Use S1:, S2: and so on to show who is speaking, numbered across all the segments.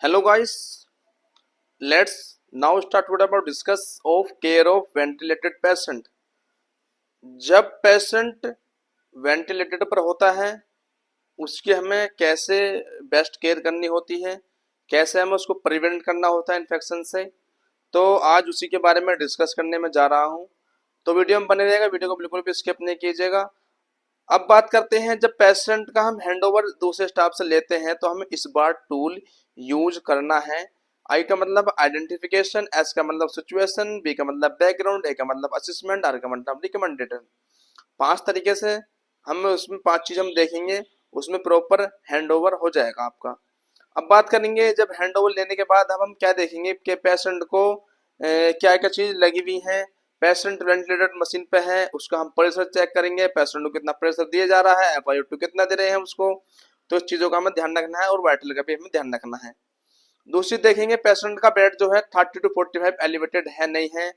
S1: Hello guys, let's now start what about discuss of care of ventilated patient. जब patient ventilator पर होता है उसकी हमें कैसे बेस्ट केयर करनी होती है, कैसे हमें उसको प्रिवेंट करना होता है इन्फेक्शन से। तो आज उसी के बारे में डिस्कस करने में जा रहा हूँ। तो वीडियो में बने रहेगा, वीडियो को बिल्कुल भी स्किप नहीं कीजिएगा। अब बात करते हैं, जब पेशेंट का हम हैंडओवर दूसरे स्टाफ से लेते हैं तो हमें इस बार टूल यूज करना है। आई का मतलब आइडेंटिफिकेशन, एस का मतलब सिचुएशन, बी का मतलब बैकग्राउंड, ए का मतलब असेसमेंट, आर का मतलब रिकमेंडेशन। 5 तरीके से हम उसमें 5 चीज हम देखेंगे, उसमें प्रॉपर हैंडओवर हो जाएगा आपका। अब बात करेंगे, जब हैंडओवर लेने के बाद अब हम क्या देखेंगे कि पेशेंट को क्या क्या चीज लगी हुई है। पेशेंट वेंटिलेटर मशीन पे है, उसका हम प्रेशर चेक करेंगे, पेशेंट को कितना प्रेशर दिया जा रहा है, FiO2 कितना दे रहे हैं उसको। तो इस चीजों का हमें ध्यान रखना है और वाइटल का भी हमें ध्यान रखना है। दूसरी देखेंगे, पेशेंट का बेड जो है 30 to 45 एलिवेटेड है नहीं है।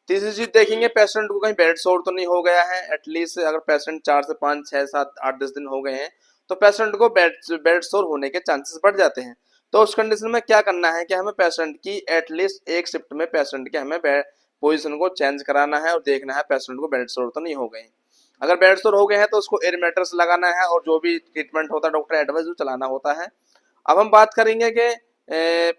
S1: तीसरी चीज देखेंगे, पेशेंट को कहीं बेड सोर तो नहीं हो गया है। एटलीस्ट अगर पेशेंट 4 से 5 6 7 8 10 दिन हो गए हैं तो पेशेंट को बेड सोर होने के चांसेस बढ़ जाते हैं। तो उस कंडीशन में क्या करना है कि हमें पेशेंट की एटलीस्ट एक शिफ्ट में पेशेंट के हमें पोजीशन को चेंज कराना है और देखना है पेशेंट को बेड सोर तो नहीं हो गए। अगर बेड सोर हो गए हैं तो उसको एयर मैट्रेस लगाना है और जो भी ट्रीटमेंट होता है डॉक्टर एडवाइस चलाना होता है। अब हम बात करेंगे कि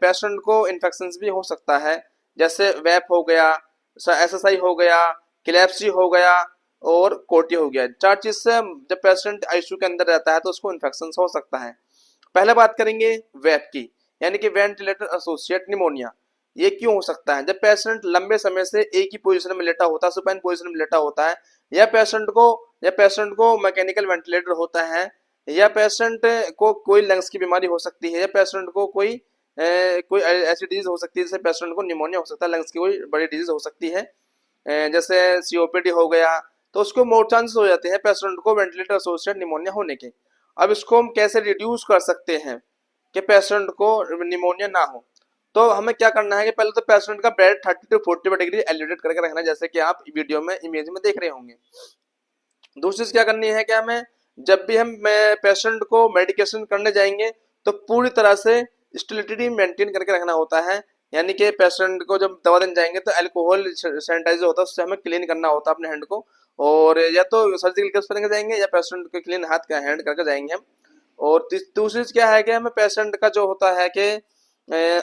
S1: पेशेंट को इन्फेक्शन भी हो सकता है, जैसे वेप हो गया, SSI हो गया, क्लेप्सी हो गया और कोटी हो गया। 4 चीज से जब पेशेंट आईसीयू के अंदर रहता है तो उसको इन्फेक्शन हो सकता है। पहले बात करेंगे वेप की, यानी कि वेंटिलेटर एसोसिएट निमोनिया। ये क्यों हो सकता है? जब पेशेंट लंबे समय से एक ही पोजीशन में लेटा होता है, सुपाइन पोजीशन में लेटा होता है, या पेशेंट को मैकेनिकल वेंटिलेटर होता है, या पेशेंट को कोई लंग्स की बीमारी हो सकती है, या पेशेंट को कोई ऐसी डिजीज हो सकती है जिससे पेशेंट को निमोनिया हो सकता है, लंग्स की कोई बड़ी डिजीज हो सकती है, जैसे COPD हो गया। तो उसको मोर चांसेस हो जाते हैं पेशेंट को वेंटिलेटर एसोसिएटेड निमोनिया होने के। अब इसको हम कैसे रिड्यूस कर सकते हैं कि पेशेंट को निमोनिया ना हो? तो हमें क्या करना है कि पहले तो पेशेंट का बेड 30 to 45 डिग्री एलिवेट करके रखना है, जैसे कि आप वीडियो में इमेज में देख रहे होंगे। दूसरी चीज क्या करनी है कि हमें जब भी हम पेशेंट को मेडिकेशन करने जाएंगे तो पूरी तरह से स्टेरिलिटी मेंटेन करके रखना होता है। यानी कि पेशेंट को जब दवा देने जाएंगे तो अल्कोहल सैनिटाइजर होता है, उससे हमें क्लीन करना होता है अपने हैंड को। और या तो सर्जिकल ग्लव्स पहन के जाएंगे या पेशेंट को क्लीन हाथ का हैंड करके जाएंगे हम। और दूसरी चीज क्या है कि हमें पेशेंट का जो होता है कि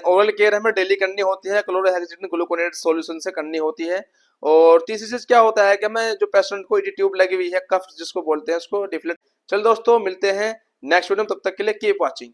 S1: ओरल केयर हमें डेली करनी होती है, क्लोरोहेक्सिडिन ग्लूकोनेट सॉल्यूशन से करनी होती है। और तीसरी चीज क्या होता है कि हमें जो पेशेंट को ट्यूब लगी हुई है, कफ जिसको बोलते हैं, उसको डिफ्लेक्ट। चल दोस्तों, मिलते हैं नेक्स्ट वीडियो में, तब तक के लिए कीप वॉचिंग।